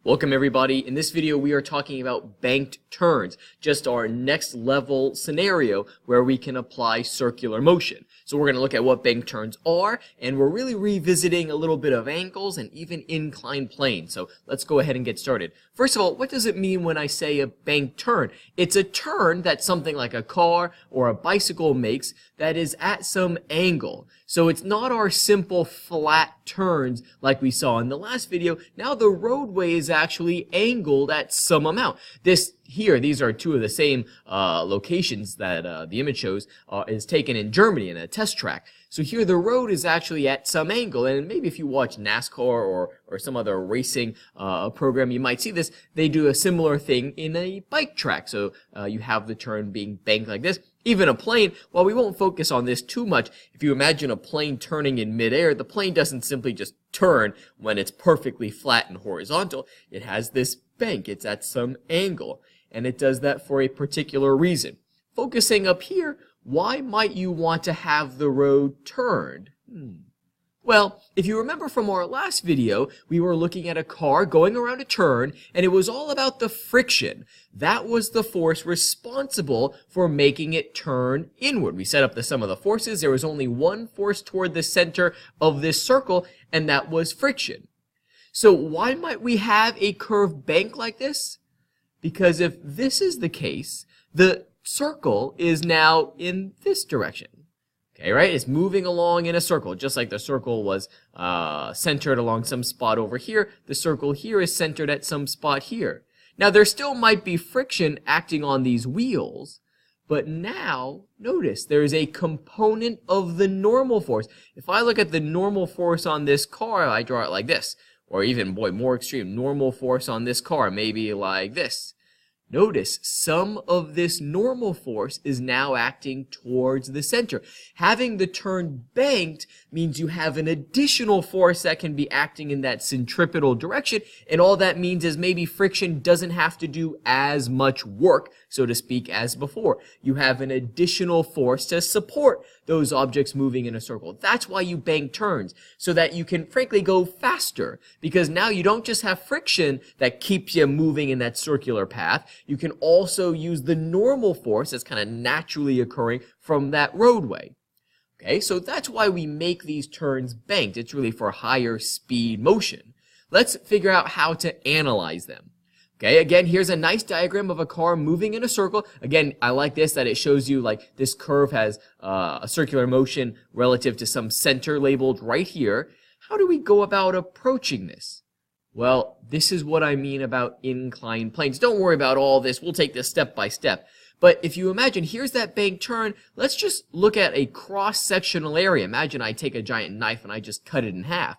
Welcome everybody. In this video we are talking about banked turns, just our next level scenario where we can apply circular motion. So we're going to look at what banked turns are, and we're really revisiting a little bit of angles and even inclined planes. So let's go ahead and get started. First of all, what does it mean when I say a banked turn? It's a turn that something like a car or a bicycle makes that is at some angle. So it's not our simple flat turns like we saw in the last video. Now the roadway is actually angled at some amount. These are two of the same locations that the image shows is taken in Germany in a test track. So here the road is actually at some angle, and maybe if you watch NASCAR or some other racing program, you might see this. They do a similar thing in a bike track. So you have the turn being banked like this. Even a plane, while we won't focus on this too much, if you imagine a plane turning in midair, the plane doesn't simply just turn when it's perfectly flat and horizontal. It has this bank. It's at some angle, and it does that for a particular reason. Focusing up here, why might you want to have the road turned? Well, if you remember from our last video, we were looking at a car going around a turn, and it was all about the friction. That was the force responsible for making it turn inward. We set up the sum of the forces. There was only one force toward the center of this circle, and that was friction. So why might we have a curved bank like this? Because if this is the case, the circle is now in this direction. Okay, right? It's moving along in a circle, just like the circle was centered along some spot over here. The circle here is centered at some spot here. Now, there still might be friction acting on these wheels, but now, notice, there is a component of the normal force. If I look at the normal force on this car, I draw it like this. Or even, more extreme, normal force on this car, maybe like this. Notice some of this normal force is now acting towards the center. Having the turn banked means you have an additional force that can be acting in that centripetal direction, and all that means is maybe friction doesn't have to do as much work, so to speak, as before. You have an additional force to support those objects moving in a circle. That's why you bank turns, so that you can frankly go faster, because now you don't just have friction that keeps you moving in that circular path. You can also use the normal force that's kind of naturally occurring from that roadway. Okay, so that's why we make these turns banked. It's really for higher speed motion. Let's figure out how to analyze them. Okay, again, here's a nice diagram of a car moving in a circle. Again, I like this, that it shows you like this curve has a circular motion relative to some center labeled right here. How do we go about approaching this? Well, this is what I mean about inclined planes. Don't worry about all this. We'll take this step by step. But if you imagine, here's that banked turn. Let's just look at a cross-sectional area. Imagine I take a giant knife and I just cut it in half.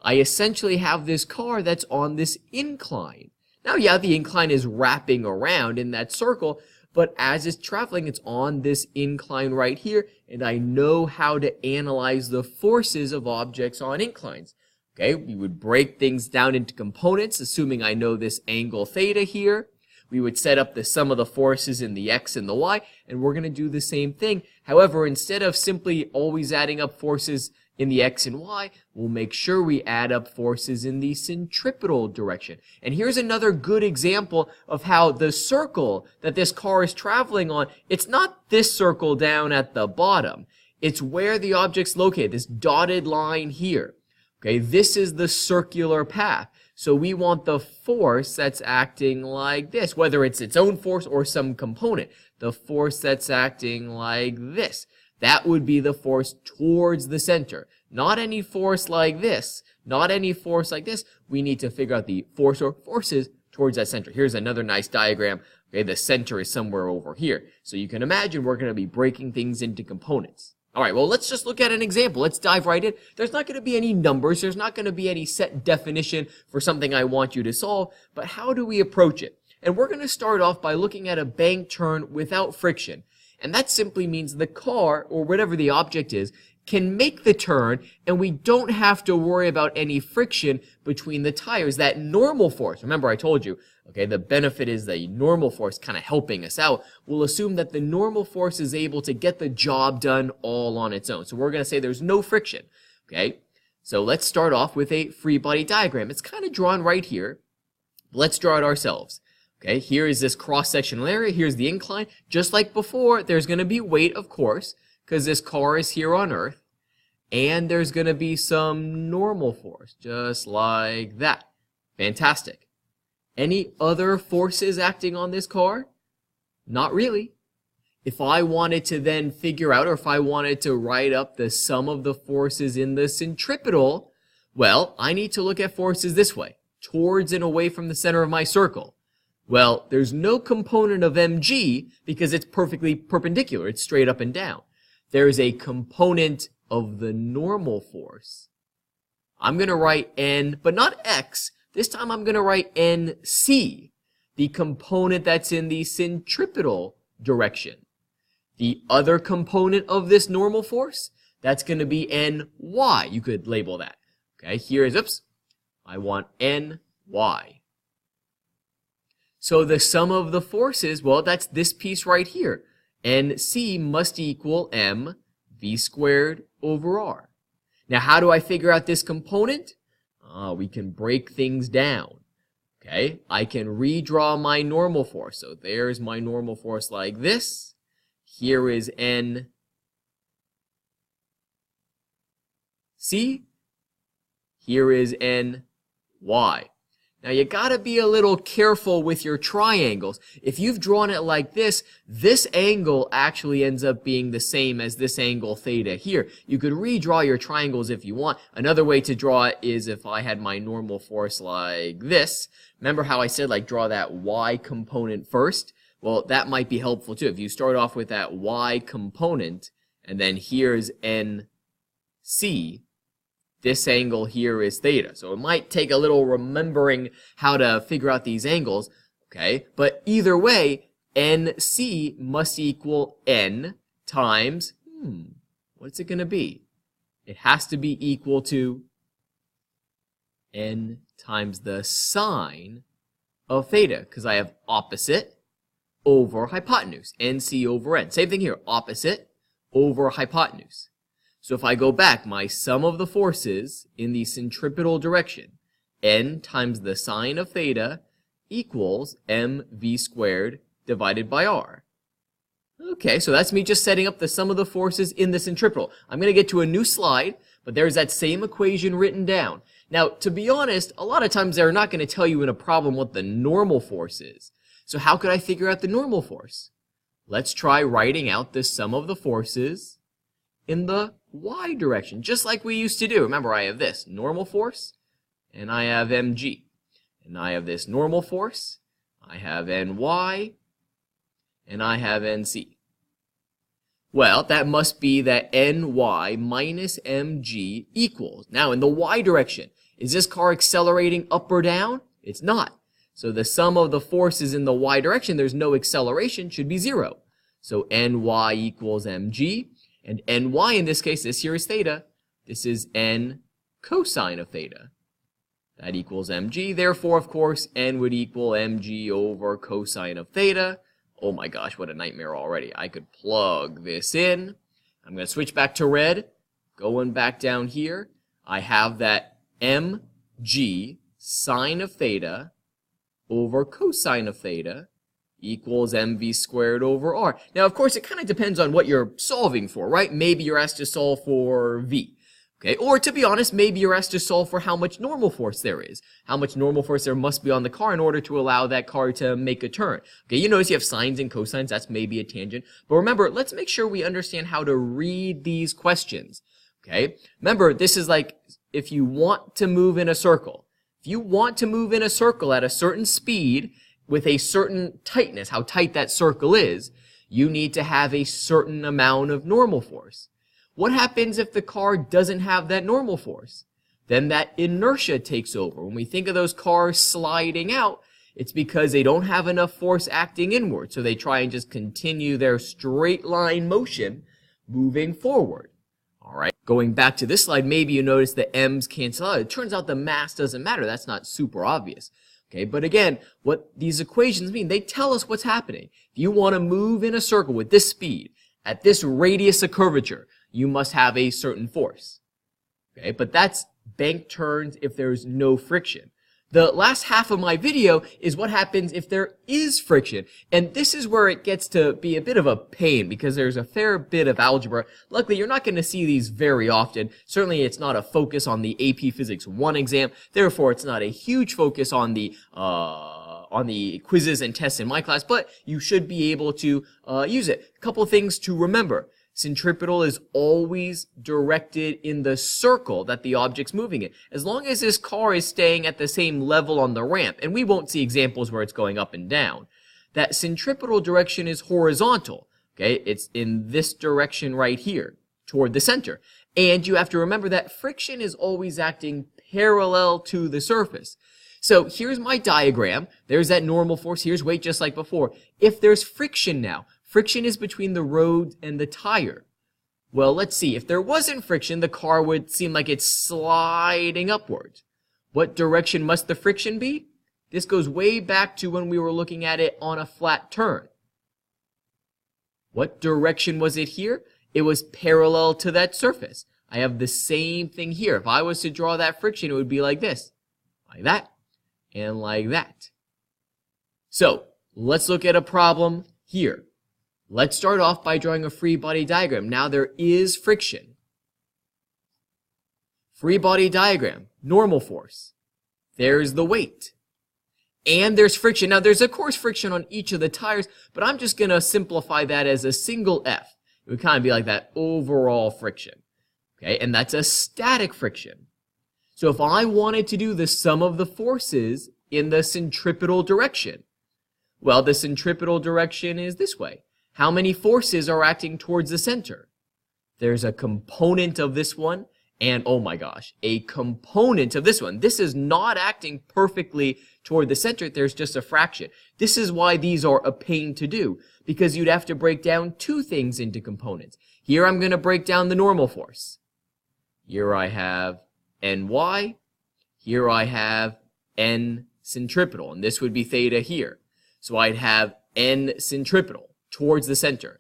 I essentially have this car that's on this incline. Now, yeah, the incline is wrapping around in that circle, but as it's traveling, it's on this incline right here, and I know how to analyze the forces of objects on inclines. Okay, we would break things down into components, assuming I know this angle theta here. We would set up the sum of the forces in the x and the y, and we're going to do the same thing. However, instead of simply always adding up forces in the x and y, we'll make sure we add up forces in the centripetal direction. And here's another good example of how the circle that this car is traveling on, it's not this circle down at the bottom. It's where the object's located, this dotted line here. Okay, this is the circular path. So we want the force that's acting like this, whether it's its own force or some component. The force that's acting like this. That would be the force towards the center. Not any force like this. Not any force like this. We need to figure out the force or forces towards that center. Here's another nice diagram. Okay, the center is somewhere over here. So you can imagine we're going to be breaking things into components. All right, well, let's just look at an example. Let's dive right in. There's not going to be any numbers. There's not going to be any set definition for something I want you to solve, but how do we approach it? And we're going to start off by looking at a banked turn without friction. And that simply means the car, or whatever the object is, can make the turn, and we don't have to worry about any friction between the tires. That normal force, remember I told you, okay, the benefit is the normal force kind of helping us out. We'll assume that the normal force is able to get the job done all on its own. So we're going to say there's no friction, okay? So let's start off with a free body diagram. It's kind of drawn right here. Let's draw it ourselves. Okay, here is this cross-sectional area. Here's the incline. Just like before, there's going to be weight, of course, because this car is here on Earth. And there's going to be some normal force, just like that. Fantastic. Any other forces acting on this car? Not really. If I wanted to then figure out, or if I wanted to write up the sum of the forces in the centripetal, well, I need to look at forces this way, towards and away from the center of my circle. Well, there's no component of mg because it's perfectly perpendicular. It's straight up and down. There's a component of the normal force. I'm going to write n, but not x. This time I'm going to write nc, the component that's in the centripetal direction. The other component of this normal force, that's going to be ny. You could label that. Okay, here is, oops, I want ny. So the sum of the forces, well, that's this piece right here. NC must equal mv squared over r. Now, how do I figure out this component? We can break things down. Okay, I can redraw my normal force. So there's my normal force like this. Here is NC. Here is NY. Now you gotta be a little careful with your triangles. If you've drawn it like this angle actually ends up being the same as this angle theta here. You could redraw your triangles if you want. Another way to draw it is if I had my normal force like this. Remember how I said like draw that y component first? Well, that might be helpful too. If you start off with that y component and then here's NC, this angle here is theta. So it might take a little remembering how to figure out these angles, okay? But either way, NC must equal N times, what's it going to be? It has to be equal to N times the sine of theta, because I have opposite over hypotenuse, NC over N. Same thing here, opposite over hypotenuse. So if I go back, my sum of the forces in the centripetal direction, N times the sine of theta equals mv squared divided by r. Okay, so that's me just setting up the sum of the forces in the centripetal. I'm going to get to a new slide, but there's that same equation written down. Now, to be honest, a lot of times they're not going to tell you in a problem what the normal force is. So how could I figure out the normal force? Let's try writing out the sum of the forces in the y direction, just like we used to do. Remember, I have this normal force, and I have mg. And I have this normal force, I have ny, and I have nc. Well, that must be that ny minus mg equals. Now, in the y direction, is this car accelerating up or down? It's not. So the sum of the forces in the y direction, there's no acceleration, should be 0. So ny equals mg. And ny in this case, this here is theta. This is n cosine of theta. That equals mg. Therefore, of course, n would equal mg over cosine of theta. Oh my gosh, what a nightmare already. I could plug this in. I'm going to switch back to red. Going back down here, I have that mg sine of theta over cosine of theta equals mv squared over r. Now, of course, it kind of depends on what you're solving for, right? Maybe you're asked to solve for v, okay? Or, to be honest, maybe you're asked to solve for how much normal force there is, how much normal force there must be on the car in order to allow that car to make a turn. Okay, you notice you have sines and cosines. That's maybe a tangent. But remember, let's make sure we understand how to read these questions, okay? Remember, this is like if you want to move in a circle. If you want to move in a circle at a certain speed, with a certain tightness, how tight that circle is, you need to have a certain amount of normal force. What happens if the car doesn't have that normal force? Then that inertia takes over. When we think of those cars sliding out, it's because they don't have enough force acting inward, so they try and just continue their straight line motion moving forward. All right, going back to this slide, maybe you notice the m's cancel out. It turns out the mass doesn't matter. That's not super obvious. Okay, but again, what these equations mean, they tell us what's happening. If you want to move in a circle with this speed, at this radius of curvature, you must have a certain force. Okay, but that's bank turns if there's no friction. The last half of my video is what happens if there is friction. And this is where it gets to be a bit of a pain because there's a fair bit of algebra. Luckily, you're not going to see these very often. Certainly, it's not a focus on the AP Physics 1 exam. Therefore, it's not a huge focus on the quizzes and tests in my class, but you should be able to use it. A couple things to remember. Centripetal is always directed in the circle that the object's moving in. As long as this car is staying at the same level on the ramp, and we won't see examples where it's going up and down, that centripetal direction is horizontal. Okay, it's in this direction right here, toward the center. And you have to remember that friction is always acting parallel to the surface. So here's my diagram. There's that normal force. Here's weight just like before. If there's friction now, friction is between the road and the tire. Well, let's see. If there wasn't friction, the car would seem like it's sliding upwards. What direction must the friction be? This goes way back to when we were looking at it on a flat turn. What direction was it here? It was parallel to that surface. I have the same thing here. If I was to draw that friction, it would be like this, like that, and like that. So, let's look at a problem here. Let's start off by drawing a free body diagram. Now there is friction. Free body diagram, normal force. There's the weight. And there's friction. Now there's of course friction on each of the tires, but I'm just going to simplify that as a single F. It would kind of be like that overall friction. Okay, and that's a static friction. So if I wanted to do the sum of the forces in the centripetal direction, well, the centripetal direction is this way. How many forces are acting towards the center? There's a component of this one, and oh my gosh, a component of this one. This is not acting perfectly toward the center, there's just a fraction. This is why these are a pain to do, because you'd have to break down two things into components. Here I'm going to break down the normal force. Here I have Ny, here I have N centripetal, and this would be theta here. So I'd have N centripetal towards the center.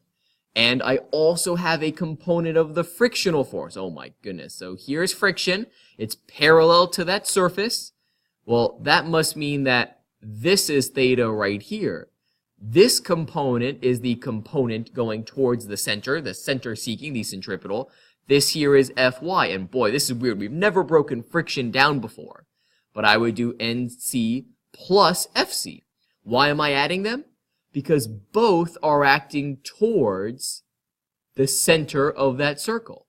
And I also have a component of the frictional force. Oh my goodness. So here's friction. It's parallel to that surface. Well, that must mean that this is theta right here. This component is the component going towards the center seeking the centripetal. This here is Fy. And boy, this is weird. We've never broken friction down before. But I would do Nc plus Fc. Why am I adding them? Because both are acting towards the center of that circle.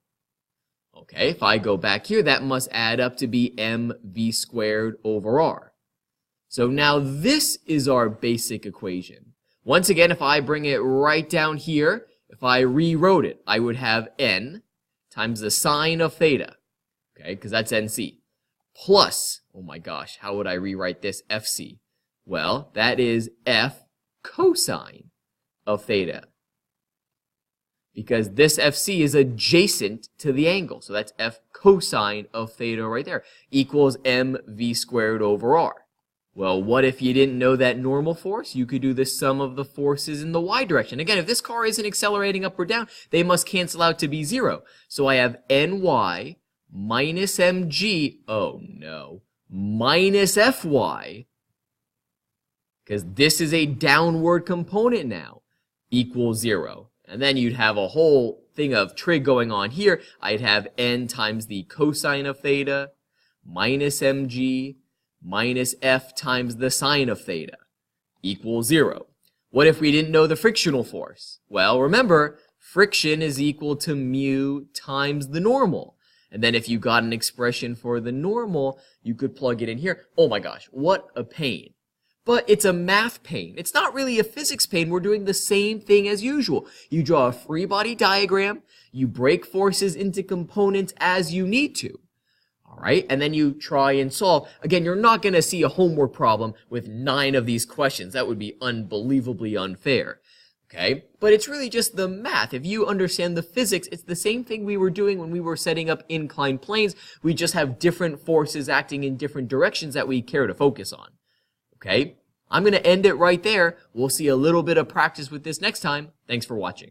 Okay, if I go back here, that must add up to be mv squared over r. So now this is our basic equation. Once again, if I bring it right down here, if I rewrote it, I would have n times the sine of theta, okay, because that's nc, plus, oh my gosh, how would I rewrite this fc? Well, that is f cosine of theta, because this FC is adjacent to the angle. So that's F cosine of theta right there, equals mv squared over r. Well, what if you didn't know that normal force? You could do the sum of the forces in the y direction. Again, if this car isn't accelerating up or down, they must cancel out to be 0. So I have ny minus mg, oh no, minus fy, because this is a downward component now, equals 0. And then you'd have a whole thing of trig going on here. I'd have n times the cosine of theta minus mg minus f times the sine of theta equals 0. What if we didn't know the frictional force? Well, remember, friction is equal to mu times the normal. And then if you got an expression for the normal, you could plug it in here. Oh my gosh, what a pain. But it's a math pain. It's not really a physics pain. We're doing the same thing as usual. You draw a free body diagram, you break forces into components as you need to. All right, and then you try and solve. Again, you're not going to see a homework problem with 9 of these questions. That would be unbelievably unfair. Okay, but it's really just the math. If you understand the physics, it's the same thing we were doing when we were setting up inclined planes. We just have different forces acting in different directions that we care to focus on. Okay, I'm going to end it right there. We'll see a little bit of practice with this next time. Thanks for watching.